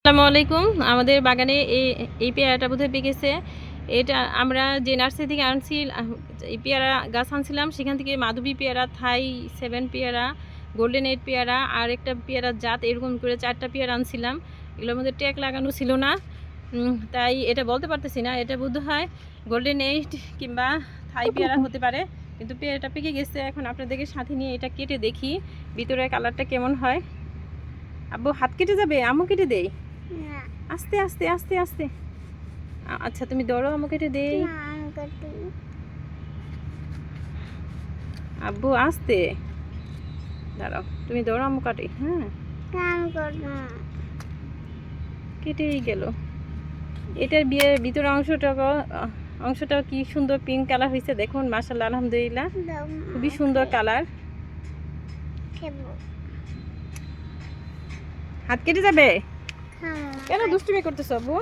আসসালামু আলাইকুম। আমাদের বাগানে এই পেয়ারাটা বোধহয় পেকেছে। এটা আমরা যে নার্সারি থেকে আনছি, এই পেয়ারা গাছ আনছিলাম, সেখান থেকে মাধবী পেয়ারা, থাই 7 পেয়ারা, গোল্ডেন 8 পেয়ারা আর একটা পেয়ারার জাত, এরকম করে 4টা পেয়ারা আনছিলাম। এগুলোর মধ্যে ট্যাগ লাগানো ছিল না, তাই এটা বলতে পারতেছি না। এটা বোধহয় গোল্ডেন 8 কিংবা থাই পেয়ারা হতে পারে, কিন্তু পেয়ারাটা পেকে গেছে। এখন আপনাদেরকে সাথে নিয়ে এটা কেটে দেখি ভিতরে কালারটা কেমন হয়। আব্বু হাত কেটে যাবে, আম্মু কেটে দেই। আস্তে আস্তে আস্তে আস্তে। আচ্ছা তুমি ধরো, আম্মু কেটে দেই। আব্বু আস্তে দাঁড়াও, তুমি ধরো, আম্মু কাটে। হ্যাঁ, কেটেই গেল। এটার বিয়ের ভিতরে অংশটা কি সুন্দর পিঙ্ক কালার হয়েছে, দেখুন। মাশাআল্লাহ, আলহামদুলিল্লাহ, খুবই সুন্দর কালার। হাত কেটে যাবে কেন? দুষ্টুমি করতেছো আব্বু?